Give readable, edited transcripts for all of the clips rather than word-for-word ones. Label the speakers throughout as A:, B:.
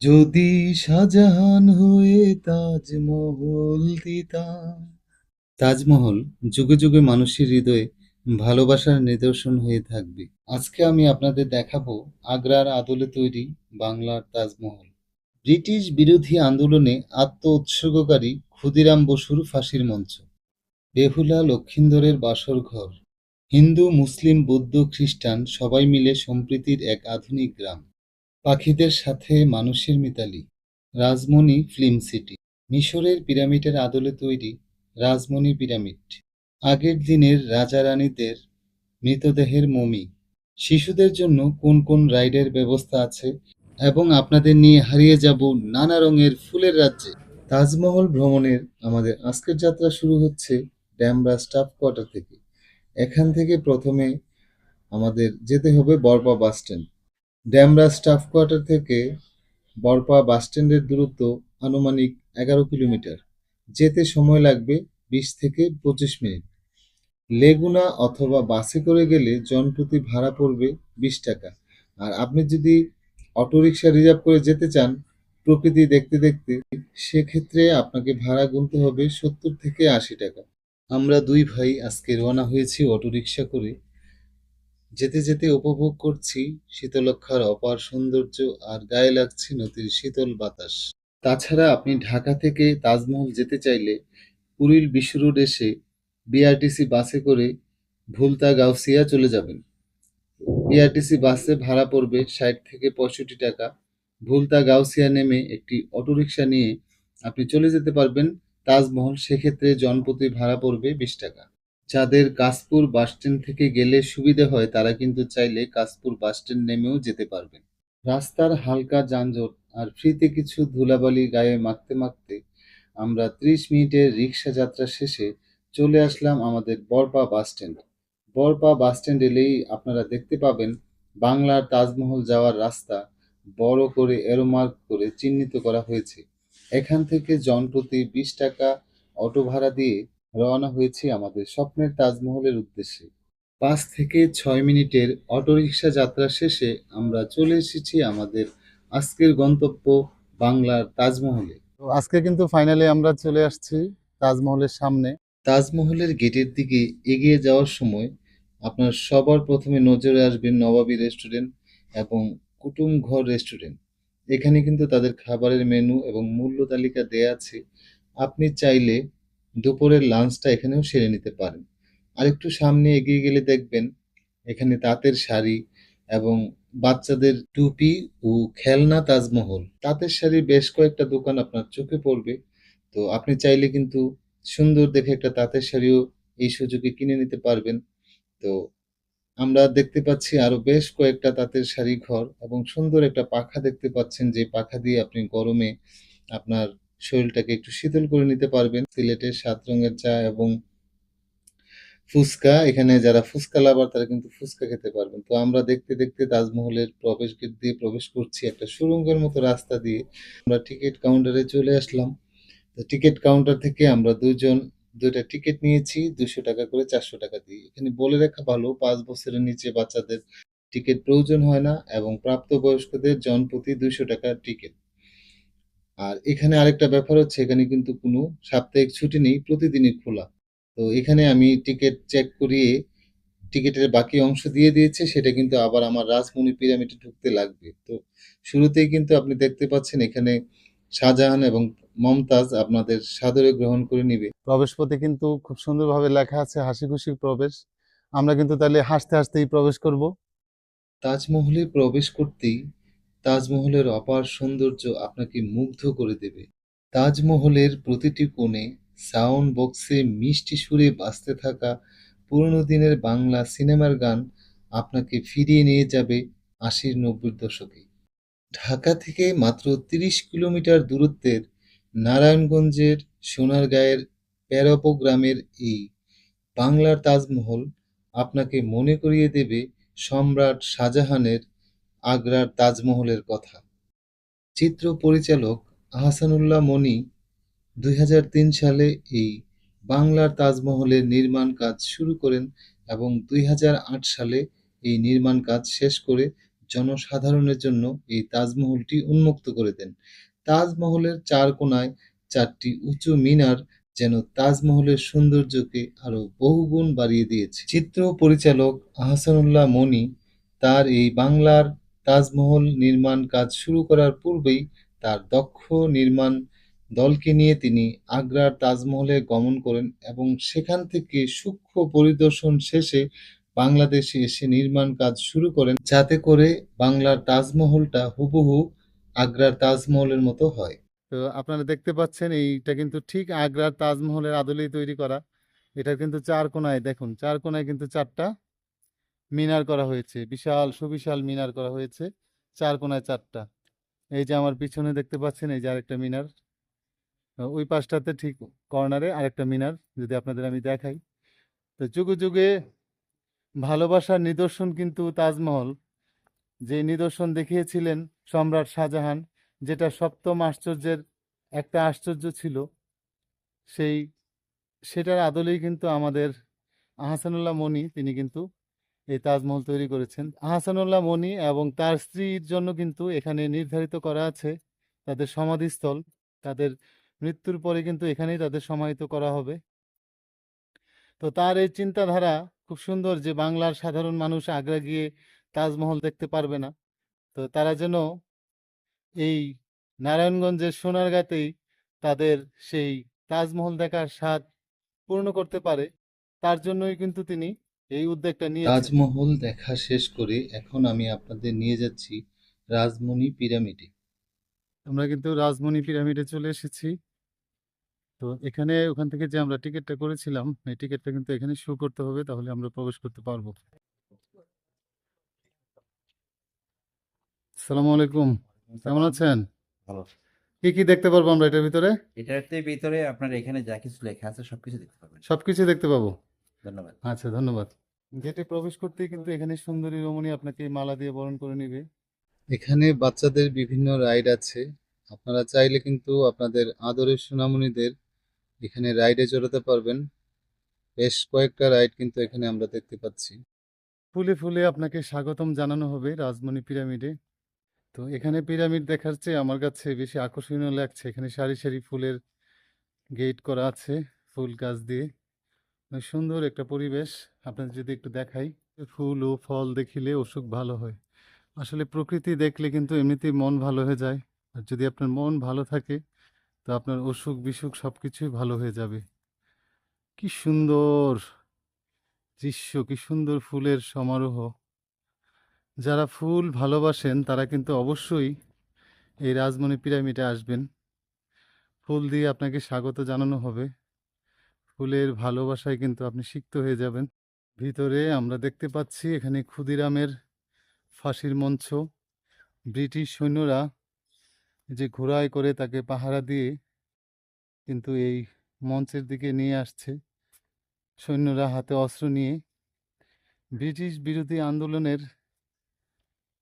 A: যদি শাহজাহান হয়ে তাজমহল দিতাম। তাজমহল যুগে যুগে মানুষের হৃদয়ে ভালোবাসার নিদর্শন হয়ে থাকবে। আজকে আমি আপনাদের দেখাবো আগ্রার আদলে তৈরি বাংলার তাজমহল। ব্রিটিশ বিরোধী আন্দোলনে আত্ম উৎসর্গকারী ক্ষুদিরাম বসুর ফাঁসির মঞ্চ, বেহুলা লক্ষিন্দরের বাসর ঘর, হিন্দু মুসলিম বৌদ্ধ খ্রিস্টান সবাই মিলে সম্প্রীতির এক আধুনিক গ্রাম, পাখিদের সাথে মানুষের মিতালি, রাজমণি ফিল্ম সিটি, মিশরের পিরামিডের আদলে তৈরি রাজমণি পিরামিড, আগের দিনের রাজা রানীদের মৃতদেহের মমি, শিশুদের জন্য কোন কোন রাইডের ব্যবস্থা আছে এবং আপনাদের নিয়ে হারিয়ে যাব নানা রঙের ফুলের রাজ্যে। তাজমহল ভ্রমণের আমাদের আজকের যাত্রা শুরু হচ্ছে ড্যামরা স্টাফ কোয়ার্টার থেকে। এখান থেকে প্রথমে আমাদের যেতে হবে বড়পা bus stand. Demra staff quarter থেকে বড়পা বাসস্ট্যান্ডের দূরত্ব আনুমানিক 11 কিলোমিটার। যেতে সময় লাগবে 20 থেকে 25 মিনিট। লেগুনা অথবা বাসে করে গেলে জনপ্রতি ভাড়া পড়বে 20 টাকা। আর আপনি যদি অটোরিকশা রিজার্ভ করে যেতে চান প্রকৃতি দেখতে দেখতে, সেক্ষেত্রে আপনাকে ভাড়া গুনতে হবে 70 থেকে 80 টাকা। আমরা দুই ভাই আজকে রওনা হয়েছি অটোরিকশা করে। যেতে যেতে উপভোগ করছি শীতলক্ষ্যার অপার সৌন্দর্য আর গায়ে লাগছে নদীর শীতল বাতাস। তাছাড়া আপনি ঢাকা থেকে তাজমহল যেতে চাইলে কুড়িল বিশ্ব রোড এসে বিআরটিসি বাসে করে ভুলতা গাউসিয়া চলে যাবেন। বিআরটিসি বাসে ভাড়া পড়বে 60 থেকে 65 টাকা। ভুলতা গাউসিয়া নেমে একটি অটোরিকশা নিয়ে আপনি চলে যেতে পারবেন তাজমহল, সেক্ষেত্রে জনপ্রতি ভাড়া পড়বে 20 টাকা। যাদের কাশপুর বাসস্ট্যান্ড থেকে গেলে সুবিধে হয় তারা কিন্তু চাইলে কাশপুর বাসস্ট্যান্ড নেমেও যেতে পারবেন। রাস্তার হালকা যানজট আর ফ্রিতে কিছু ধুলাবালি গায়ে মাখতে মাখতে আমরা 30 মিনিটের রিক্সা যাত্রা শেষে চলে আসলাম আমাদের বড়পা বাসস্ট্যান্ড। বড়পা বাসস্ট্যান্ড এলেই আপনারা দেখতে পাবেন বাংলার তাজমহল যাওয়ার রাস্তা বড় করে এরোমার্ক করে চিহ্নিত করা হয়েছে। এখান থেকে জনপ্রতি 20 টাকা অটো ভাড়া দিয়ে রওনা হয়েছি আমাদের স্বপ্নের তাজমহলের উদ্দেশ্যে। 5 থেকে 6 মিনিটের অটোরিকশা যাত্রা শেষে আমরা চলে এসেছি আমাদের আজকের গন্তব্য বাংলার তাজমহলে। তো আজকে কিন্তু ফাইনালি আমরা চলে আসছি তাজমহলের সামনে। তাজমহলের গেটের দিকে এগিয়ে যাওয়ার সময় আপনার সবার প্রথমে নজরে আসবে নবাবী রেস্টুরেন্ট এবং কুটুম ঘর রেস্টুরেন্ট। এখানে কিন্তু তাদের খাবারের মেনু এবং মূল্য তালিকা দেয়া আছে। আপনি চাইলে দুপুরের লাঞ্চটা এখানেও সেরে নিতে পারেন। আরেকটু সামনে এগিয়ে গেলে দেখবেন এখানে তাঁতের শাড়ি এবং বাচ্চাদের টুপি ও খেলনা তাজমহল। তাঁতের শাড়ির বেশ কয়েকটা দোকান আপনার চোখে পড়বে। তো আপনি চাইলে কিন্তু সুন্দর দেখে একটা তাঁতের শাড়িও এই সুযোগে কিনে নিতে পারবেন। তো আমরা দেখতে পাচ্ছি আরো বেশ কয়েকটা তাঁতের শাড়ি ঘর এবং সুন্দর একটা পাখা দেখতে পাচ্ছেন, যে পাখা দিয়ে আপনি গরমে আপনার শরীরটাকে একটু শীতল করে নিতে পারবেন। সিলেটের 7 রঙের চা এবং ফুচকা, এখানে যারা ফুচকা লাভার তারা কিন্তু ফুচকা খেতে পারবেন। তো আমরা দেখতে দেখতে তাজমহলের প্রবেশ গেট দিয়ে প্রবেশ করছি একটা সুড়ঙ্গের মতো রাস্তা দিয়ে। আমরা টিকিট কাউন্টারে চলে আসলাম। তো টিকিট কাউন্টার থেকে আমরা দুইজন দুইটা টিকিট নিয়েছি 200 টাকা করে, 400 টাকা দিয়ে। এখানে বলে রাখা ভালো 5 বছরের নিচে বাচ্চাদের টিকিট প্রয়োজন হয় না এবং প্রাপ্তবয়স্কদের জনপ্রতি 200 টাকা টিকিট। আর এখানে আরেকটা ব্যাপার হচ্ছে এখানে কিন্তু কোনো সাপ্তাহিক ছুটি নেই, প্রতিদিনই খোলা। তো এখানে আমি টিকিট চেক করিয়ে টিকিটের বাকি অংশ দিয়ে দিয়েছে, সেটা কিন্তু আবার আমার রাজমণি পিরামিডে ঢুকতে লাগবে। তো শুরুতেই কিন্তু আপনি দেখতে পাচ্ছেন এখানে শাহজাহান এবং মমতাজ আপনাদের সাদরে গ্রহণ করে নিবে। প্রবেশপথে কিন্তু খুব সুন্দরভাবে লেখা আছে হাসি খুশি প্রবেশ। আমরা কিন্তু তাহলে হাসতে হাসতেই প্রবেশ করব। তাজমহলে প্রবেশ করতেই তাজমহলের অপার সৌন্দর্য আপনাকে মুগ্ধ করে দেবে। তাজমহলের প্রতিটি কোণে সাউন্ড বক্সে মিষ্টি সুরে বাজতে থাকা পুরনো দিনের বাংলা সিনেমার গান আপনাকে ফিরিয়ে নিয়ে যাবে 80-90 দশকে। ঢাকা থেকে মাত্র 30 কিলোমিটার দূরত্বের নারায়ণগঞ্জের সোনারগাঁয়ের প্যারোপো গ্রামের এই বাংলার তাজমহল আপনাকে মনে করিয়ে দেবে সম্রাট শাহজাহানের আগ্রার তাজমহলের কথা। চিত্র পরিচালক আহসানুল্লাহ মনি 2003 সালে এই বাংলার তাজমহলের নির্মাণ কাজ শুরু করেন এবং 2008 সালে এই নির্মাণ কাজ শেষ করে জনসাধারণের জন্য এই তাজমহলটি উন্মুক্ত করে দেন। তাজমহলের চার কোণায় চারটি উঁচু মিনার যেন তাজমহলের সৌন্দর্যকে আরো বহুগুণ বাড়িয়ে দিয়েছে। চিত্র পরিচালক আহসানুল্লাহ মনি তার এই বাংলার তাজমহল নির্মাণ কাজ শুরু করার পূর্বেই তার দক্ষ নির্মাণ দলকে নিয়ে তিনি আগ্রার তাজমহলে গমন করেন এবং সেখান থেকে সূক্ষ্ম পরিদর্শন শেষে বাংলাদেশে এসে নির্মাণ কাজ শুরু করেন, যাতে করে বাংলার তাজমহলটা হুবহু আগ্রার তাজমহলের মতো হয়। তো আপনারা দেখতে পাচ্ছেন এইটা কিন্তু ঠিক আগ্রার তাজমহলের আদলেই তৈরি করা। এটা কিন্তু চার কোণায়, দেখুন চার কোণায় কিন্তু চারটা মিনার করা হয়েছে, বিশাল সুবিশাল মিনার করা হয়েছে, চার কোণায় চারটা। এই যে আমার পিছনে দেখতে পাচ্ছেন, এই যে আরেকটা মিনার, ওই পাশটাতে ঠিক কর্নারে আরেকটা মিনার, যদি আপনাদের আমি দেখাই। তো যুগে যুগে ভালোবাসার নিদর্শন কিন্তু তাজমহল, যে নিদর্শন দেখিয়েছিলেন সম্রাট শাহজাহান, যেটা সপ্তম আশ্চর্যের একটা আশ্চর্য ছিল, সেই সেটার আদলেই কিন্তু আমাদের আহসানুল্লাহ মনি তিনি কিন্তু এই তাজমহল তৈরি করেছেন। আহসানুল্লাহ মনি এবং তার স্ত্রীর জন্য কিন্তু এখানে নির্ধারিত করা আছে তাদের সমাধিস্থল। তাদের মৃত্যুর পরে কিন্তু এখানেই তাদের সমাহিত করা হবে। তো তার এই চিন্তাধারা খুব সুন্দর, যে বাংলার সাধারণ মানুষ আগ্রা গিয়ে তাজমহল দেখতে পারবে না, তো তারা যেন এই নারায়ণগঞ্জের সোনারগাঁতেই তাদের সেই তাজমহল দেখার স্বাদ পূর্ণ করতে পারে, তার জন্যই কিন্তু তিনি এই উদ্যোগটা নিয়েছেন। তাজমহল দেখা শেষ করে এখন আমি আপনাদের নিয়ে যাচ্ছি রাজমণি পিরামিডে। আমরা কিন্তু রাজমণি পিরামিডে চলে এসেছি। তো এখানে ওখান থেকে যে আমরা টিকিটটা করেছিলাম, এই টিকিটটা কিন্তু এখানে শো করতে হবে, তাহলে আমরা প্রবেশ করতে পারবো। আসসালামু আলাইকুম, কেমন আছেন?
B: ভালো।
A: কি কি দেখতে পারবো আমরা এটার ভিতরে?
B: এটাতে ভিতরে আপনার এখানে যা কিছু লেখা আছে সবকিছু দেখতে পাবেন।
A: সবকিছু দেখতে পাবো?
B: ধন্যবাদ।
A: আচ্ছা, ধন্যবাদ। গেটে প্রবেশ করতেই কিন্তু এখানে সুন্দরী রমণী আপনাকে মালা দিয়ে বরণ করে নেবে। এখানে বাচ্চাদের বিভিন্ন রাইড আছে, আপনারা চাইলে কিন্তু আপনাদের আদরের সোনামণিদের এখানে রাইডে চড়াতে পারবেন। বেশ কয়েকটা রাইড কিন্তু এখানে আমরা দেখতে পাচ্ছি। ফুলে ফুলে আপনাকে স্বাগতম জানানো হবে রাজমণি পিরামিডে। তো এখানে পিরামিড দেখার চেয়ে আমার কাছে বেশি আকর্ষণীয় লাগছে, এখানে সারি সারি ফুলের গেট করা আছে, ফুল গাছ দিয়ে। অনেক সুন্দর একটা পরিবেশ। আপনাদের যদি একটু দেখাই, ফুল ও ফল দেখিলে অসুখ ভালো হয়। আসলে প্রকৃতি দেখলে কিন্তু এমনিতেই মন ভালো হয়ে যায়। আর যদি আপনার মন ভালো থাকে, তো আপনার অসুখ বিসুখ সবকিছুই ভালো হয়ে যাবে। কি সুন্দর দৃশ্য, কি সুন্দর ফুলের সমারোহ। যারা ফুল ভালোবাসেন তারা কিন্তু অবশ্যই এই রাজমণি পিরামিডে আসবেন। ফুল দিয়ে আপনাকে স্বাগত জানানো হবে। ফুলের ভালোবাসায় কিন্তু আপনি সিক্ত হয়ে যাবেন। ভিতরে আমরা দেখতে পাচ্ছি এখানে ক্ষুদিরামের ফাঁসির মঞ্চ। ব্রিটিশ সৈন্যরা যে ঘোড়ায় করে তাকে পাহারা দিয়ে কিন্তু এই মঞ্চের দিকে নিয়ে আসছে, সৈন্যরা হাতে অস্ত্র নিয়ে। ব্রিটিশ বিরোধী আন্দোলনের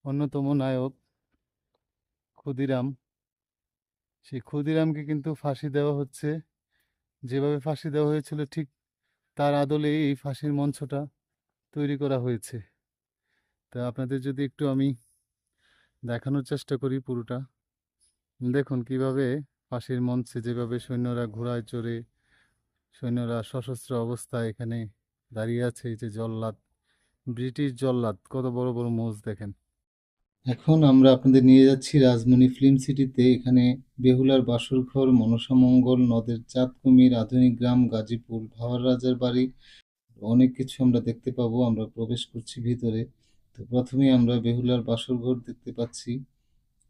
A: অন্যতম নায়ক ক্ষুদিরাম, সেই ক্ষুদিরামকে কিন্তু ফাঁসি দেওয়া হচ্ছে। যেভাবে ফাঁসি দেওয়া হয়েছিল ঠিক তার আদলে এই ফাঁসির মঞ্চটা তৈরি করা হয়েছে। তা আপনাদের যদি একটু আমি দেখানোর চেষ্টা করি পুরোটা, দেখুন কিভাবে ফাঁসির মঞ্চে যেভাবে সৈন্যরা ঘোড়ায় চড়ে, সৈন্যরা সশস্ত্র অবস্থায় এখানে দাঁড়িয়ে আছে। এই যে জল্লাদ, ব্রিটিশ জল্লাদ, কত বড় বড় মোজ দেখেন। এখন আমরা আপনাদের নিয়ে যাচ্ছি রাজমণি ফিল্ম সিটিতে। এখানে বেহুলার বাসরঘর, মনসামঙ্গল, নদের চাঁদ কুমির, আধুনিক গ্রাম, গাজীপুর, ভাওয়ার রাজার বাড়ি, অনেক কিছু আমরা দেখতে পাবো। আমরা প্রবেশ করছি ভিতরে। তো প্রথমেই আমরা বেহুলার বাসরঘর দেখতে পাচ্ছি,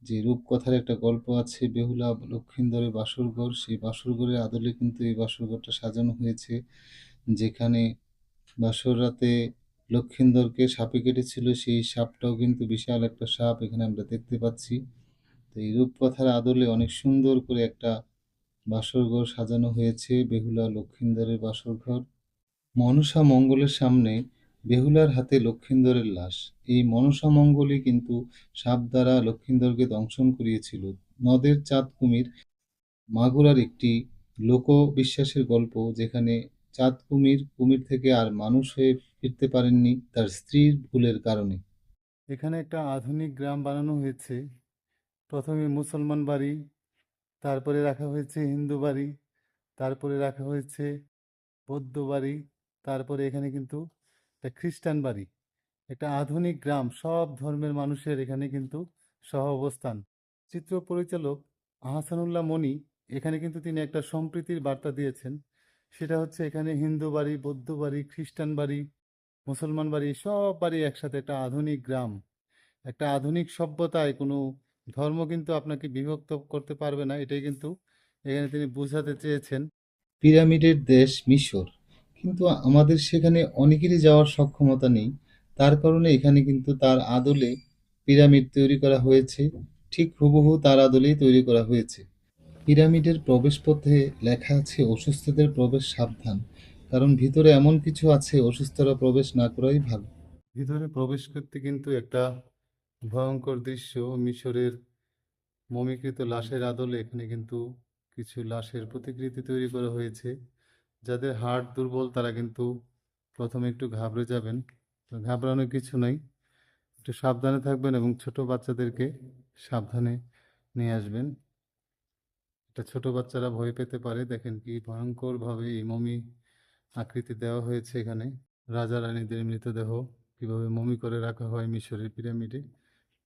A: যে রূপকথার একটা গল্প আছে, বেহুলা লক্ষিন্দরের বাসরঘর। সেই বাসরঘরের আদলে কিন্তু এই বাসরঘরটা সাজানো হয়েছে, যেখানে বাসর রাতে লক্ষিন্দরকে সাপে কেটেছিল, সেই সাপটাও কিন্তু বিশাল একটা সাপ এখানে আমরা দেখতে পাচ্ছি। তো এই রূপকথার আদলে অনেক সুন্দর করে একটা বাসরঘর সাজানো হয়েছে, বেহুলা লক্ষিন্দরের বাসরঘর। মনসা মঙ্গলের সামনে বেহুলার হাতে লক্ষিন্দরের লাশ। এই মনসা মঙ্গলই কিন্তু সাপ দ্বারা লক্ষিন্দরকে দংশন করিয়েছিল। নদের চাঁদ কুমির মাগুরার একটি লোকবিশ্বাসের গল্প, যেখানে চাঁদ কুমির কুমির থেকে আর মানুষ হয়ে ফিরতে পারেননি তার স্ত্রীর ভুলের কারণে। এখানে একটা আধুনিক গ্রাম বানানো হয়েছে। প্রথমে মুসলমান বাড়ি, তারপরে রাখা হয়েছে হিন্দু বাড়ি, তারপরে রাখা হয়েছে বৌদ্ধ বাড়ি, তারপরে এখানে কিন্তু একটা খ্রিস্টান বাড়ি। একটা আধুনিক গ্রাম, সব ধর্মের মানুষের এখানে কিন্তু সহ অবস্থান। চিত্র পরিচালক আহসানুল্লাহ মনি এখানে কিন্তু তিনি একটা সম্প্রীতির বার্তা দিয়েছেন। সেটা হচ্ছে এখানে হিন্দু বাড়ি, বৌদ্ধ বাড়ি, খ্রিস্টান বাড়ি, মুসলমান বাড়ি, সব বাড়ি একসাথে একটা আধুনিক গ্রাম। একটা আধুনিক সভ্যতায় কোনো ধর্ম কিন্তু আপনাকে বিভক্ত করতে পারবে না, এটাই কিন্তু এখানে তিনি বোঝাতে চেয়েছেন। পিরামিডের দেশ মিশর, কিন্তু আমাদের সেখানে অনেকেরই যাওয়ার সক্ষমতা নেই। তার কারণে এখানে কিন্তু তার আদলে পিরামিড তৈরি করা হয়েছে। ঠিক হুবহু তার আদলেই তৈরি করা হয়েছে। পিরামিডের প্রবেশপথে লেখা আছে অসুস্থদের প্রবেশ সাবধান, কারণ ভিতরে এমন কিছু আছে অসুস্থরা প্রবেশ না করাই ভালো। ভিতরে প্রবেশ করতে কিন্তু একটা ভয়ঙ্কর দৃশ্য। মিশরের মমিকৃত লাশের আদলে এখানে কিন্তু কিছু লাশের প্রতিকৃতি তৈরি করা হয়েছে। যাদের হার্ট দুর্বল তারা কিন্তু প্রথমে একটু ঘাবড়ে যাবেন। তো ঘাবড়ানোর কিছু নাই, একটু সাবধানে থাকবেন এবং ছোট বাচ্চাদেরকে সাবধানে নিয়ে আসবেন। এটা ছোট বাচ্চারা ভয় পেতে পারে। দেখেন কি ভয়ঙ্করভাবে এই মমি আকৃতি দেওয়া হয়েছে এখানে। রাজা রানীদের মৃতদেহ কিভাবে মমি করে রাখা হয় মিশরের পিরামিডে,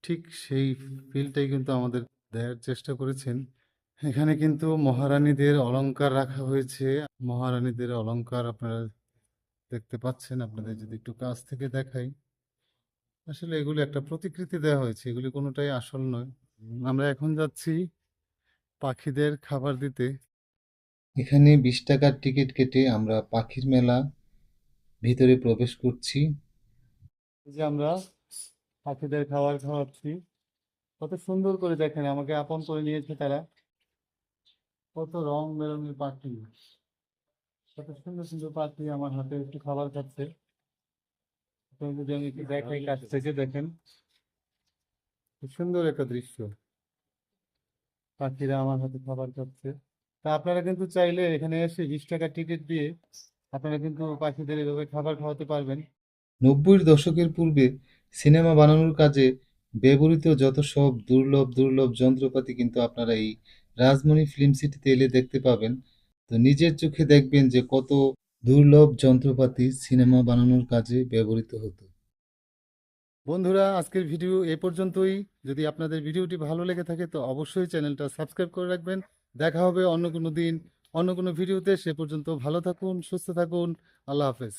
A: ঠিক সেই ফিলটাই কিন্তু আমাদের দেওয়ার চেষ্টা করেছেন। এখানে কিন্তু মহারানীদের অলংকার রাখা হয়েছে। মহারানীদের অলংকার আপনারা দেখতে পাচ্ছেন। আপনাদের যদি একটু কাছ থেকে দেখাই, আসলে এগুলি একটা প্রতিকৃতি দেওয়া হয়েছে, এগুলি কোনোটাই আসল নয়। আমরা এখন যাচ্ছি পাখিদের খাবার দিতে। এখানে 20 টাকার টিকিট কেটে আমরা পাখির মেলা ভিতরে প্রবেশ করছি। এই যে আমরা পাখিদের খাবার খাওয়াচ্ছি। কত সুন্দর করে দেখেন, আমাকে আপন করে নিয়েছে তারা। কত রং বেরঙের পাখি, কত সুন্দর সুন্দর পাখি আমার হাতে একটু খাবার খাচ্ছে। তো যদি আমি একটু দেখাই কাছ থেকে, দেখেন খুব সুন্দর একটা দৃশ্য। পাখিরা আমার হাতে খাবার খাচ্ছে। তা আপনারা কিন্তু চাইলে এখানে এসে 20 টাকার টিকিট দিয়ে আপনারা কিন্তু পাখিদের এভাবে খাবার খাওয়াতে পারবেন। 90-এর দশকের পূর্বে সিনেমা বানানোর কাজে ব্যবহৃত যত সব দুর্লভ দুর্লভ যন্ত্রপাতি কিন্তু আপনারা এই রাজমণি ফিল্ম সিটিতে এলে দেখতে পাবেন। তো নিজের চোখে দেখবেন যে কত দুর্লভ যন্ত্রপাতি সিনেমা বানানোর কাজে ব্যবহৃত হতো। বন্ধুরা, আজকের ভিডিও এ পর্যন্তই। যদি আপনাদের ভিডিওটি ভালো লেগে থাকে তো অবশ্যই চ্যানেলটা সাবস্ক্রাইব করে রাখবেন। দেখা হবে অন্য কোনো দিন অন্য কোনো ভিডিওতে। সে পর্যন্ত ভালো থাকুন, সুস্থ থাকুন। আল্লাহ হাফেজ।